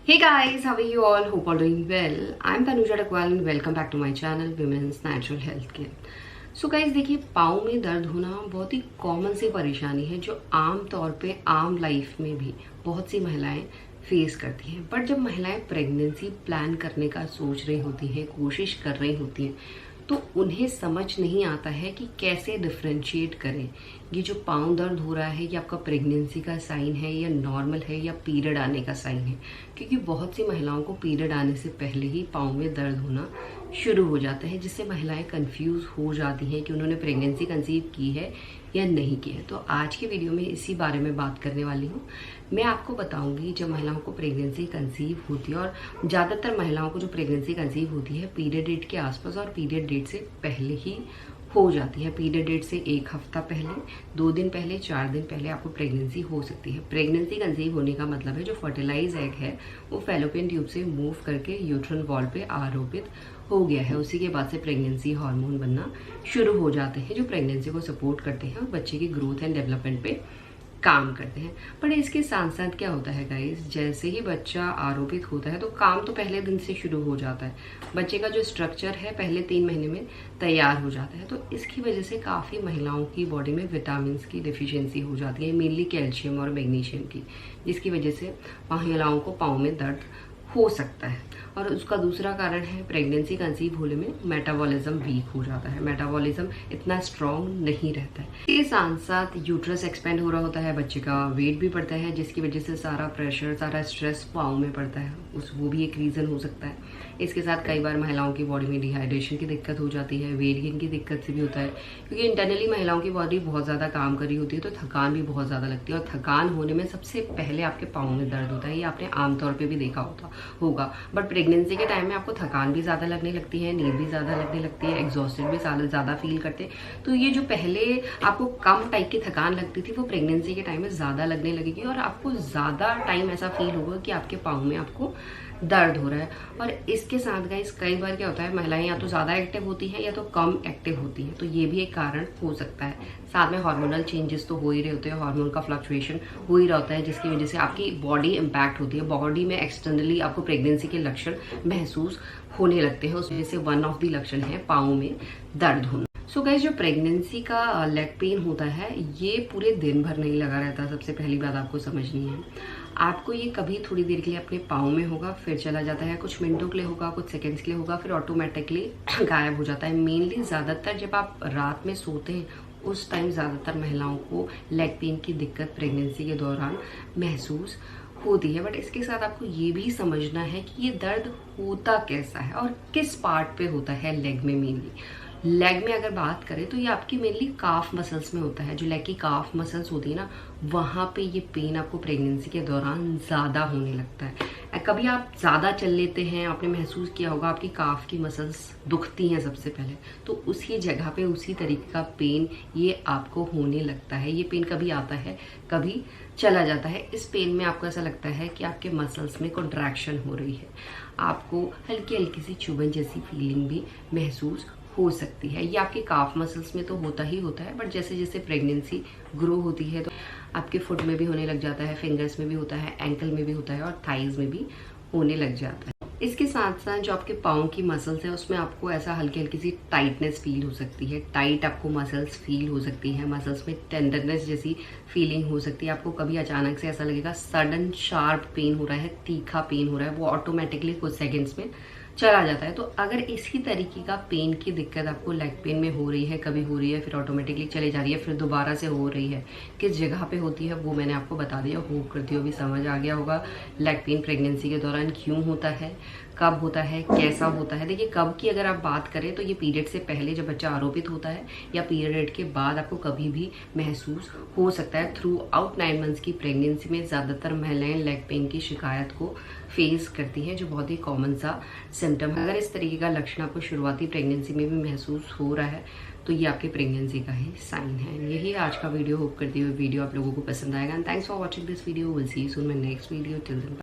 Hey guys, how are you all? Hope all doing well. I'm Tanuja Dakwal and welcome back to my channel Women's Natural Health Care. So guys देखिए, पाँव में दर्द होना बहुत ही common सी परेशानी है जो आम तौर पे आम लाइफ में भी बहुत सी महिलाएं फेस करती हैं। बट जब महिलाएं प्रेगनेंसी प्लान करने का सोच रही होती हैं, कोशिश कर रही होती हैं, तो उन्हें समझ नहीं आता है कि कैसे डिफ्रेंशिएट करें ये जो पाँव दर्द हो रहा है, ये आपका प्रेगनेंसी का साइन है या नॉर्मल है या पीरियड आने का साइन है। क्योंकि बहुत सी महिलाओं को पीरियड आने से पहले ही पाँव में दर्द होना शुरू हो जाता है, जिससे महिलाएं कंफ्यूज हो जाती हैं कि उन्होंने प्रेगनेंसी कंसीव की है या नहीं की है। तो आज के वीडियो में इसी बारे में बात करने वाली हूँ। मैं आपको बताऊंगी जब महिलाओं को प्रेगनेंसी कंसीव होती है, और ज़्यादातर महिलाओं को जो प्रेगनेंसी कंसीव होती है पीरियड डेट के आसपास और पीरियड डेट से पहले ही हो जाती है। पीरियड डेट से 1 हफ्ता पहले, 2 दिन पहले, 4 दिन पहले आपको प्रेगनेंसी हो सकती है। प्रेगनेंसी कंसीव होने का मतलब है जो फर्टिलाइज एग है वो फैलोपियन ट्यूब से मूव करके यूट्रन वॉल पे आरोपित हो गया है। उसी के बाद से प्रेगनेंसी हार्मोन बनना शुरू हो जाते हैं जो प्रेगनेंसी को सपोर्ट करते हैं और बच्चे की ग्रोथ एंड डेवलपमेंट पे काम करते हैं। पर इसके साथ साथ क्या होता है गाइस, जैसे ही बच्चा आरोपित होता है तो काम तो पहले दिन से शुरू हो जाता है। बच्चे का जो स्ट्रक्चर है पहले 3 महीने में तैयार हो जाता है। तो इसकी वजह से काफ़ी महिलाओं की बॉडी में विटामिन की डिफिशियंसी हो जाती है, मेनली कैल्शियम और मैग्नीशियम की, जिसकी वजह से महिलाओं को पाँव में दर्द हो सकता है। और उसका दूसरा कारण है प्रेगनेंसी कंसीव होने में मेटाबॉलिज्म वीक हो जाता है, मेटाबॉलिज्म इतना स्ट्रॉन्ग नहीं रहता है। इसके साथ साथ यूट्रस एक्सपेंड हो रहा होता है, बच्चे का वेट भी बढ़ता है, जिसकी वजह से सारा प्रेशर, सारा स्ट्रेस पाँव में पड़ता है। वो भी एक रीज़न हो सकता है। इसके साथ कई बार महिलाओं की बॉडी में डिहाइड्रेशन की दिक्कत हो जाती है, वेट गेन की दिक्कत से भी होता है, क्योंकि इंटरनली महिलाओं की बॉडी बहुत ज़्यादा काम कर रही होती है तो थकान भी बहुत ज़्यादा लगती है। और थकान होने में सबसे पहले आपके पाँव में दर्द होता है, ये आपने आमतौर पर भी देखा होगा। बट प्रेगनेंसी के टाइम में आपको थकान भी ज़्यादा लगने लगती है, नींद भी ज़्यादा लगने लगती है, एग्जॉस्टेड भी ज़्यादा फील करते हैं। तो ये जो पहले आपको कम टाइप की थकान लगती थी वो प्रेगनेंसी के टाइम में ज़्यादा लगने लगेगी और आपको ज़्यादा टाइम ऐसा फील होगा कि आपके पाँव में आपको दर्द हो रहा है। और इसके साथ गाइस कई बार क्या होता है, महिलाएं या तो ज़्यादा एक्टिव होती हैं या तो कम एक्टिव होती हैं, तो ये भी एक कारण हो सकता है। साथ में हार्मोनल चेंजेस तो हो ही रहे होते हैं, हार्मोन का फ्लक्चुएशन हो ही रहा होता है, जिसकी वजह से आपकी बॉडी इम्पैक्ट होती है। बॉडी में एक्सटर्नली आपको प्रेगनेंसी के लक्षण महसूस होने लगते हैं। उस वजह से वन ऑफ द लक्षण है पाँव में दर्द होना। सो गाइस, जो प्रेगनेंसी का लेग पेन होता है ये पूरे दिन भर नहीं लगा रहता। सबसे पहली बात आपको समझनी है, आपको ये कभी थोड़ी देर के लिए अपने पाँव में होगा, फिर चला जाता है, कुछ मिनटों के लिए होगा, कुछ सेकंड्स के लिए होगा, फिर ऑटोमेटिकली गायब हो जाता है। मेनली ज़्यादातर जब आप रात में सोते हैं उस टाइम ज़्यादातर महिलाओं को लेग पेन की दिक्कत प्रेगनेंसी के दौरान महसूस होती है। बट इसके साथ आपको ये भी समझना है कि ये दर्द होता कैसा है और किस पार्ट पे होता है लेग में। मेनली लेग में अगर बात करें तो ये आपकी मेनली काफ मसल्स में होता है। जो लेग की काफ मसल्स होती है ना, वहाँ पे ये पेन आपको प्रेगनेंसी के दौरान ज़्यादा होने लगता है। कभी आप ज़्यादा चल लेते हैं, आपने महसूस किया होगा आपकी काफ की मसल्स दुखती हैं सबसे पहले, तो उसी जगह पे उसी तरीके का पेन ये आपको होने लगता है। ये पेन कभी आता है, कभी चला जाता है। इस पेन में आपको ऐसा लगता है कि आपके मसल्स में कॉन्ट्रैक्शन हो रही है, आपको हल्की हल्की सी चुभन जैसी फीलिंग भी महसूस हो सकती है। ये आपके काफ मसल्स में तो होता ही होता है, बट जैसे जैसे प्रेगनेंसी ग्रो होती है तो आपके फुट में भी होने लग जाता है, फिंगर्स में भी होता है, एंकल में भी होता है और थाइज में भी होने लग जाता है। इसके साथ साथ जो आपके पाँव की मसल्स है उसमें आपको ऐसा हल्की हल्की सी टाइटनेस फील हो सकती है, टाइट आपको मसल्स फील हो सकती है, मसल्स में टेंडरनेस जैसी फीलिंग हो सकती है। आपको कभी अचानक से ऐसा लगेगा सडन शार्प पेन हो रहा है, तीखा पेन हो रहा है, वो ऑटोमेटिकली कुछ सेकेंड्स में चला जाता है। तो अगर इसी तरीके का पेन की दिक्कत आपको लेग पेन में हो रही है, कभी हो रही है, फिर ऑटोमेटिकली चली जा रही है, फिर दोबारा से हो रही है, किस जगह पे होती है वो मैंने आपको बता दिया, होप करती हो भी समझ आ गया होगा। लेग पेन प्रेगनेंसी के दौरान क्यों होता है, कब होता है, कैसा होता है। देखिए, कब की अगर आप बात करें तो ये पीरियड से पहले जब बच्चा आरोपित होता है या पीरियड के बाद आपको कभी भी महसूस हो सकता है। थ्रू आउट 9 मंथ्स की प्रेगनेंसी में ज़्यादातर महिलाएं लेग पेन की शिकायत को फेस करती हैं, जो बहुत ही कॉमन सा सिम्टम है। अगर इस तरीके का लक्षण आपको शुरुआती प्रेगनेंसी में भी महसूस हो रहा है तो ये आपके प्रेगनेंसी का ही साइन है। यही आज का वीडियो, होप करती हुई वीडियो आप लोगों को पसंद आएगा। And thanks for watching this video. Will see you soon my next video. Till then.